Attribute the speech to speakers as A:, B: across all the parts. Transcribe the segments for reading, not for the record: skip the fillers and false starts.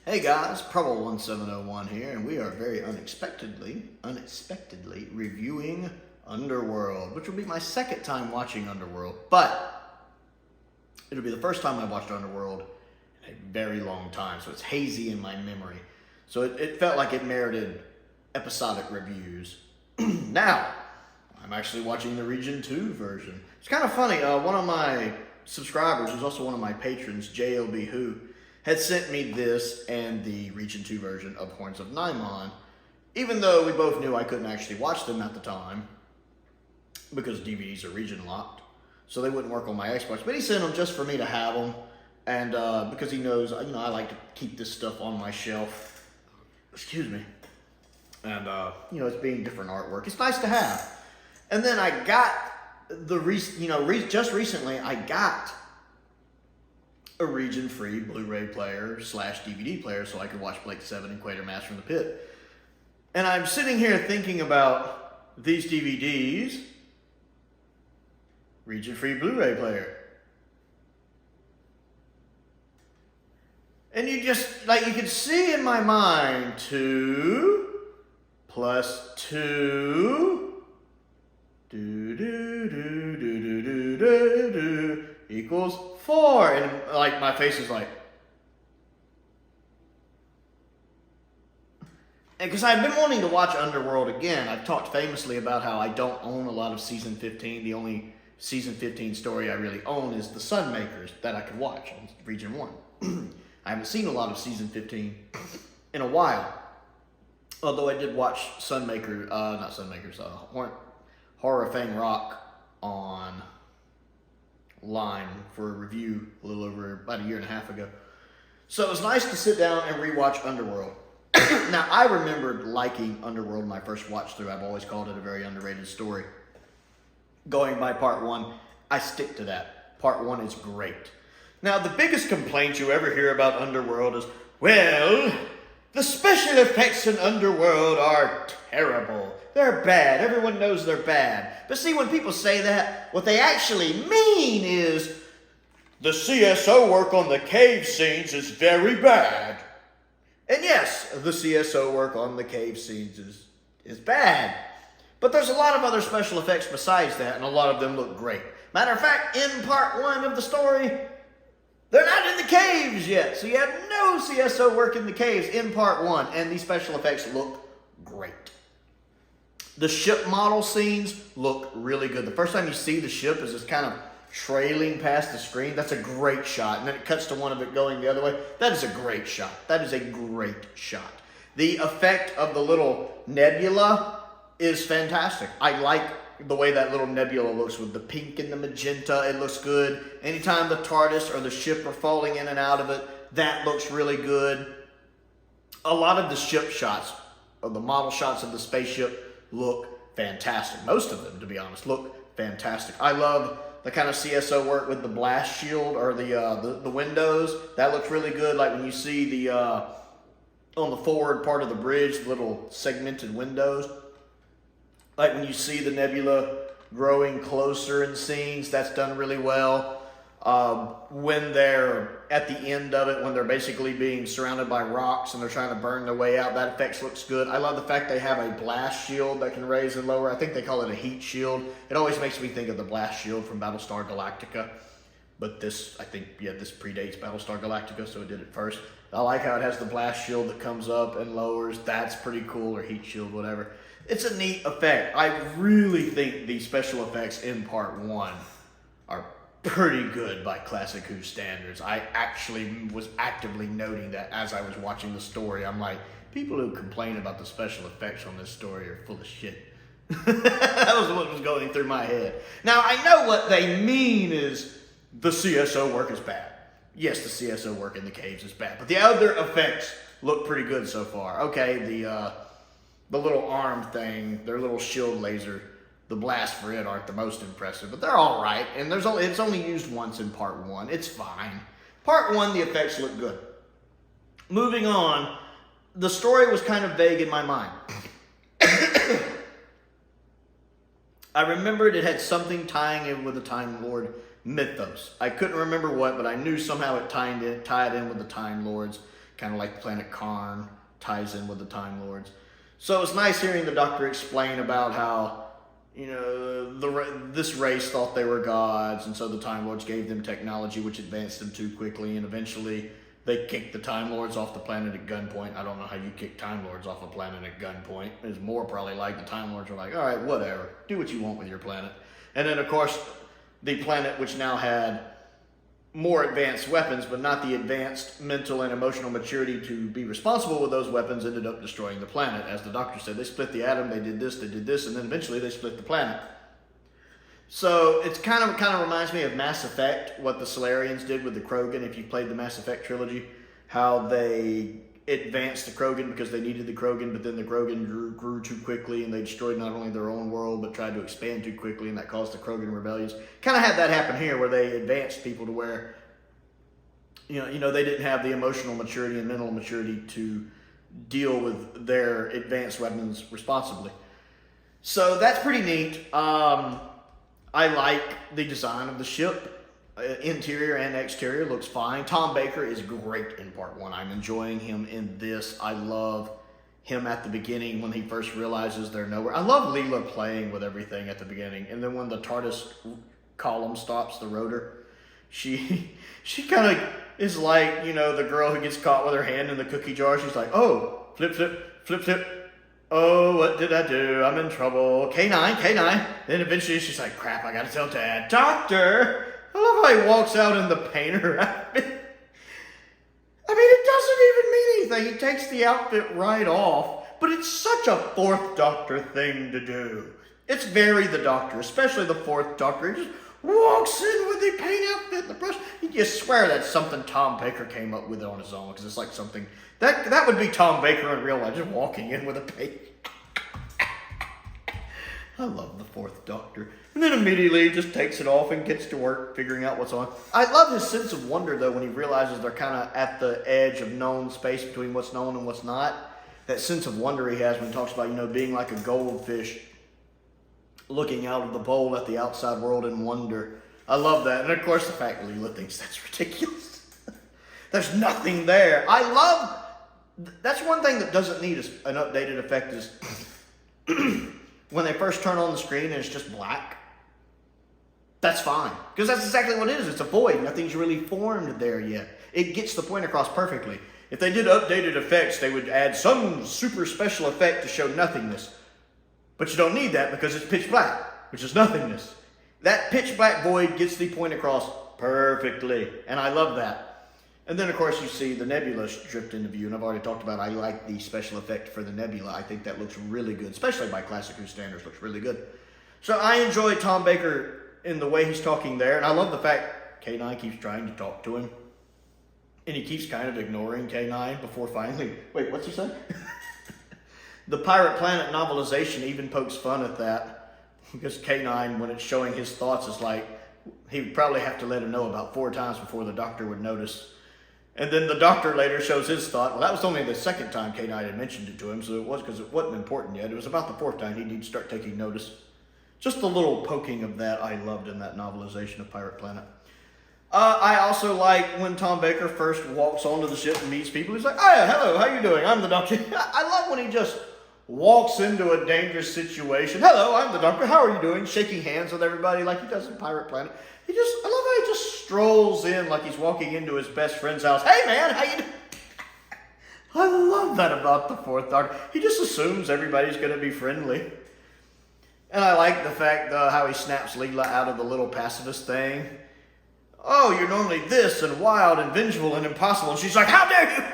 A: Hey guys, Prowl 1701 here, and we are very unexpectedly reviewing Underworld, which will be my second time watching Underworld, but it'll be the first time I watched Underworld in a very long time, so it's hazy in my memory. So it felt like it merited episodic reviews. Now, I'm actually watching the Region 2 version. It's kind of funny, one of my subscribers, who's also one of my patrons, JLBWHO, had sent me this and the Region 2 version of Horns of Nymon, even though we both knew I couldn't actually watch them at the time because DVDs are region locked, so they wouldn't work on my Xbox. But he sent them just for me to have them, and because he knows, I like to keep this stuff on my shelf. Excuse me. And it's being different artwork. It's nice to have. And then I got just recently I got a region-free Blu-ray player / DVD player so I could watch Blake 7 and Quatermass from the Pit. And I'm sitting here thinking about these DVDs, region-free Blu-ray player. And you can see in my mind 2 plus 2 equals 4, and my face is like, and because I've been wanting to watch Underworld again. I've talked famously about how I don't own a lot of season 15. The only season 15 story I really own is the Sunmakers that I could watch on Region 1. I haven't seen a lot of season 15 in a while, although I did watch Horror Fang Rock on line for a review a little over about a year and a half ago. So it was nice to sit down and rewatch Underworld. Now, I remembered liking Underworld when I first watched through. I've always called it a very underrated story. Going by part 1, I stick to that. Part 1 is great. Now, the biggest complaint you ever hear about Underworld is, well, the special effects in Underworld are terrible. They're bad. Everyone knows they're bad. But see, when people say that, what they actually mean is the CSO work on the cave scenes is very bad. And yes, the CSO work on the cave scenes is bad. But there's a lot of other special effects besides that, and a lot of them look great. Matter of fact, in part 1 of the story, they're not in the caves yet. So you have no CSO work in the caves in part 1, and these special effects look great. The ship model scenes look really good. The first time you see the ship is just kind of trailing past the screen. That's a great shot. And then it cuts to one of it going the other way. That is a great shot. That is a great shot. The effect of the little nebula is fantastic. I like the way that little nebula looks with the pink and the magenta. It looks good. Anytime the TARDIS or the ship are falling in and out of it, that looks really good. A lot of the ship shots, or the model shots of the spaceship, look fantastic. Most of them, to be honest, look fantastic. I love the kind of CSO work with the blast shield or the windows. That looks really good. Like when you see the on the forward part of the bridge, the little segmented windows. Like when you see the nebula growing closer in scenes, that's done really well. When they're at the end of it, when they're basically being surrounded by rocks and they're trying to burn their way out, that effect looks good. I love the fact they have a blast shield that can raise and lower. I think they call it a heat shield. It always makes me think of the blast shield from Battlestar Galactica. But this predates Battlestar Galactica, so it did it first. I like how it has the blast shield that comes up and lowers. That's pretty cool, or heat shield, whatever. It's a neat effect. I really think the special effects in part 1 are pretty good by Classic Who standards. I actually was actively noting that as I was watching the story. I'm like, people who complain about the special effects on this story are full of shit. That was what was going through my head. Now, I know what they mean is the CSO work is bad. Yes, the CSO work in the caves is bad, but the other effects look pretty good so far. Okay, the little arm thing, their little shield laser, the blast for it aren't the most impressive, but they're all right. And it's only used once in part 1. It's fine. Part 1, the effects look good. Moving on, the story was kind of vague in my mind. I remembered it had something tying in with the Time Lord mythos. I couldn't remember what, but I knew somehow it tied in with the Time Lords. kind of like the planet Karn ties in with the Time Lords. So it's nice hearing the Doctor explain about how, you know, this race thought they were gods, and so the Time Lords gave them technology which advanced them too quickly, and eventually they kicked the Time Lords off the planet at gunpoint. I don't know how you kick Time Lords off a planet at gunpoint. It's more probably like the Time Lords were like, all right, whatever, do what you want with your planet. And then, of course, the planet which now had more advanced weapons, but not the advanced mental and emotional maturity to be responsible with those weapons, ended up destroying the planet. As the Doctor said, they split the atom, they did this, and then eventually they split the planet. So it's kind of reminds me of Mass Effect, what the Solarians did with the Krogan. If you played the Mass Effect trilogy, how they advanced the Krogan because they needed the Krogan, but then the Krogan grew too quickly, and they destroyed not only their own world, but tried to expand too quickly, and that caused the Krogan rebellions. Kind of had that happen here, where they advanced people to where, you know, they didn't have the emotional maturity and mental maturity to deal with their advanced weapons responsibly. So that's pretty neat. I like the design of the ship. Interior and exterior looks fine. Tom Baker is great in part 1. I'm enjoying him in this. I love him at the beginning when he first realizes they're nowhere. I love Leela playing with everything at the beginning. And then when the TARDIS column stops, the rotor, she kind of is like, you know, the girl who gets caught with her hand in the cookie jar. She's like, oh, flip, flip, flip, flip. Oh, what did I do? I'm in trouble. K9. Then eventually she's like, crap, I gotta tell Dad. Doctor! I love how he walks out in the painter outfit. I mean, it doesn't even mean anything. He takes the outfit right off. But it's such a Fourth Doctor thing to do. It's very the Doctor, especially the Fourth Doctor. He just walks in with the paint outfit and the brush. You just swear that's something Tom Baker came up with on his own, because it's like something that would be Tom Baker in real life, just walking in with a paint. I love the Fourth Doctor. And then immediately just takes it off and gets to work figuring out what's on. I love his sense of wonder, though, when he realizes they're kind of at the edge of known space between what's known and what's not. That sense of wonder he has when he talks about, you know, being like a goldfish looking out of the bowl at the outside world in wonder. I love that. And, of course, the fact that Leela thinks that's ridiculous. There's nothing there. I love... That's one thing that doesn't need an updated effect is... when they first turn on the screen and it's just black, that's fine. Because that's exactly what it is. It's a void. Nothing's really formed there yet. It gets the point across perfectly. If they did updated effects, they would add some super special effect to show nothingness. But you don't need that because it's pitch black, which is nothingness. That pitch black void gets the point across perfectly. And I love that. And then, of course, you see the nebula drift into view. And I've already talked about I like the special effect for the nebula. I think that looks really good, especially by Classic Who standards, looks really good. So I enjoy Tom Baker in the way he's talking there. And I love the fact K9 keeps trying to talk to him. And he keeps kind of ignoring K9 before finally... Wait, what's he say? The Pirate Planet novelization even pokes fun at that. Because K9, when it's showing his thoughts, is like... He would probably have to let him know about 4 times before the Doctor would notice. And then the Doctor later shows his thought. Well, that was only the second time K9 had mentioned it to him, so it was because it wasn't important yet. It was about the 4th time he'd need to start taking notice. Just a little poking of that I loved in that novelization of Pirate Planet. I also like when Tom Baker first walks onto the ship and meets people. He's like, oh yeah, hello, how you doing? I'm the Doctor. I love when he just walks into a dangerous situation. Hello, I'm the Doctor. How are you doing? Shaking hands with everybody like he does in Pirate Planet. I love how he just strolls in like he's walking into his best friend's house. Hey man, how you doing? I love that about the Fourth Doctor. He just assumes everybody's going to be friendly. And I like the fact how he snaps Leela out of the little pacifist thing. Oh, you're normally this and wild and vengeful and impossible. And she's like, how dare you?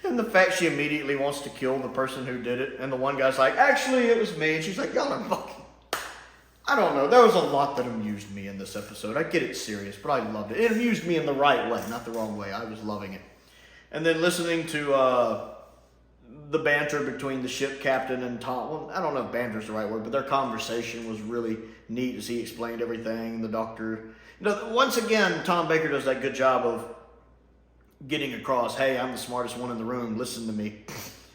A: And the fact she immediately wants to kill the person who did it. And the one guy's like, actually, it was me. And she's like, y'all are fucking... I don't know. There was a lot that amused me in this episode. I get it serious, but I loved it. It amused me in the right way, not the wrong way. I was loving it. And then listening to the banter between the ship captain and Tom. Well, I don't know if banter's the right word, but their conversation was really neat as he explained everything. The Doctor... You know, once again, Tom Baker does that good job of getting across, hey, I'm the smartest one in the room, listen to me.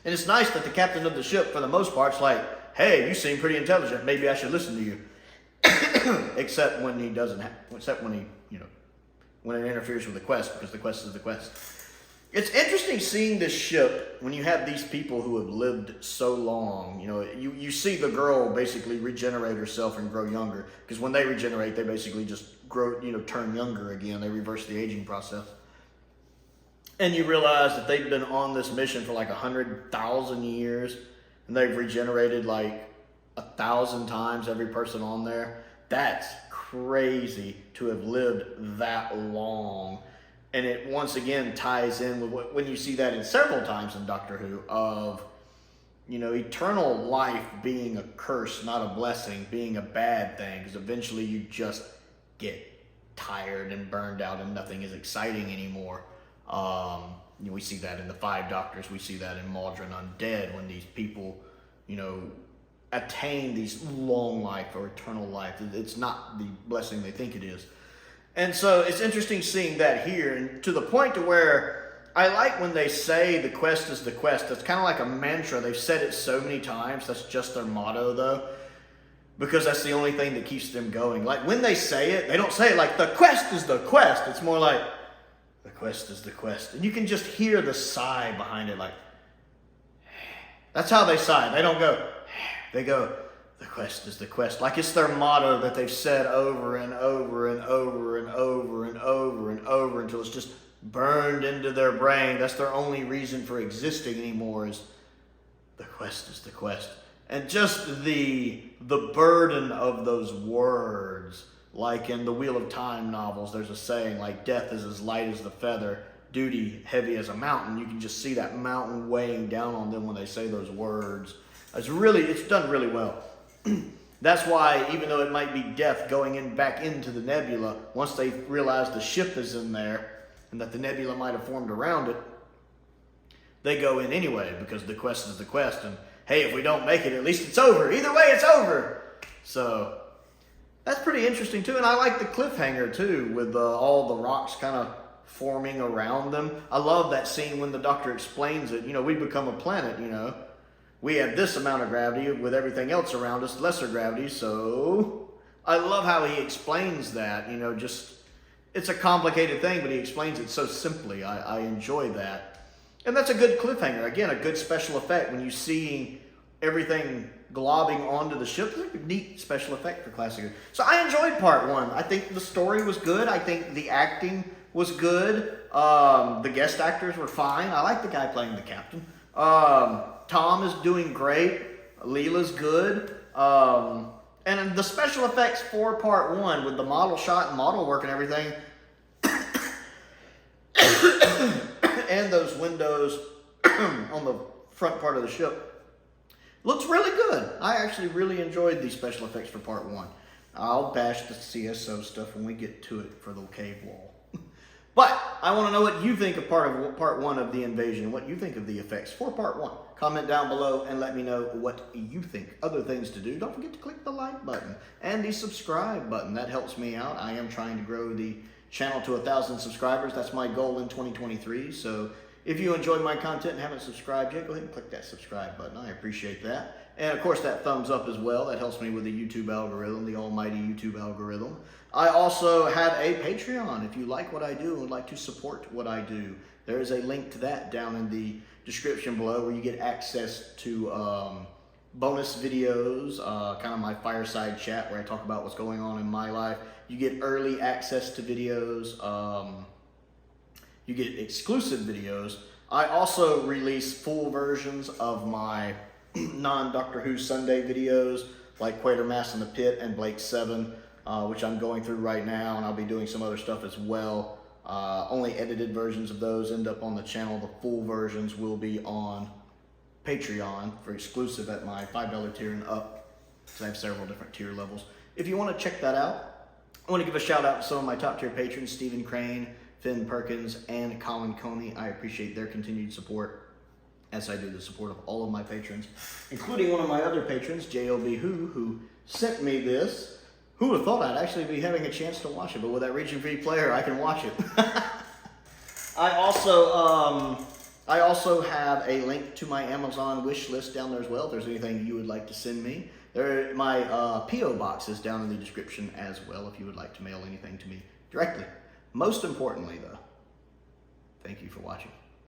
A: And it's nice that the captain of the ship, for the most part, is like, hey, you seem pretty intelligent, maybe I should listen to you. Except when he doesn't, except when he, when it interferes with the quest, because the quest is the quest. It's interesting seeing this ship when you have these people who have lived so long. You know, you see the girl basically regenerate herself and grow younger, because when they regenerate, they basically just grow, you know, turn younger again. They reverse the aging process. And you realize that they've been on this mission for like 100,000 years, and they've regenerated like 1,000 times, every person on there. That's crazy to have lived that long. And it once again ties in with when you see that in several times in Doctor Who of, you know, eternal life being a curse, not a blessing, being a bad thing, because eventually you just get tired and burned out and nothing is exciting anymore. You know, we see that in the Five Doctors. We see that in Maldron Undead, when these people, you know, attain these long life or eternal life. It's not the blessing they think it is. And so it's interesting seeing that here, and to the point to where I like when they say the quest is the quest. It's kind of like a mantra. They've said it so many times. That's just their motto, though, because that's the only thing that keeps them going. Like when they say it, they don't say it like the quest is the quest. It's more like the quest is the quest. And you can just hear the sigh behind it. Like, that's how they sigh. They don't go, they go, the quest is the quest. Like it's their motto that they've said over and over and over and over and over and over until it's just burned into their brain. That's their only reason for existing anymore, is the quest is the quest. And just the burden of those words, like in the Wheel of Time novels, there's a saying like death is as light as the feather, duty heavy as a mountain. You can just see that mountain weighing down on them when they say those words. It's done really well. That's why, even though it might be death going back into the nebula, once they realize the ship is in there and that the nebula might have formed around it, they go in anyway, because the quest is the quest. And hey, if we don't make it, at least it's over. Either way, it's over. So that's pretty interesting too. And I like the cliffhanger too, with all the rocks kind of forming around them. I love that scene when the Doctor explains it. You know, we become a planet, you know. We have this amount of gravity with everything else around us, lesser gravity. So I love how he explains that, you know, just, it's a complicated thing, but he explains it so simply. I enjoy that. And that's a good cliffhanger. Again, a good special effect when you see everything globbing onto the ship. It's a neat special effect for classic Who. So I enjoyed part one. I think the story was good. I think the acting was good. The guest actors were fine. I like the guy playing the captain. Tom is doing great. Leela's good. And the special effects for part one, with the model shot and model work and everything, and those windows on the front part of the ship, looks really good. I actually really enjoyed these special effects for part one. I'll bash the CSO stuff when we get to it for the cave wall. But I want to know what you think of part one of the invasion, what you think of the effects for part one. Comment down below and let me know what you think. Other things to do, don't forget to click the like button and the subscribe button. That helps me out. I am trying to grow the channel to 1,000 subscribers. That's my goal in 2023. So if you enjoy my content and haven't subscribed yet, go ahead and click that subscribe button. I appreciate that. And of course that thumbs up as well. That helps me with the YouTube algorithm, the almighty YouTube algorithm. I also have a Patreon. If you like what I do and would like to support what I do, there is a link to that down in the description below, where you get access to bonus videos, kind of my fireside chat where I talk about what's going on in my life. You get early access to videos. You get exclusive videos. I also release full versions of my non-Doctor Who Sunday videos, like Quatermass in the Pit and Blake 7, which I'm going through right now, and I'll be doing some other stuff as well. Only edited versions of those end up on the channel. The full versions will be on Patreon for exclusive at my $5 tier and up, because I have several different tier levels. If you want to check that out, I want to give a shout out to some of my top tier patrons, Stephen Crane, Finn Perkins, and Colin Coney. I appreciate their continued support, as I do the support of all of my patrons, including one of my other patrons, JLBWHO, who sent me this. Who would have thought I'd actually be having a chance to watch it, but with that region-free player, I can watch it. I also have a link to my Amazon wish list down there as well, if there's anything you would like to send me. My P.O. box is down in the description as well, if you would like to mail anything to me directly. Most importantly, though, thank you for watching.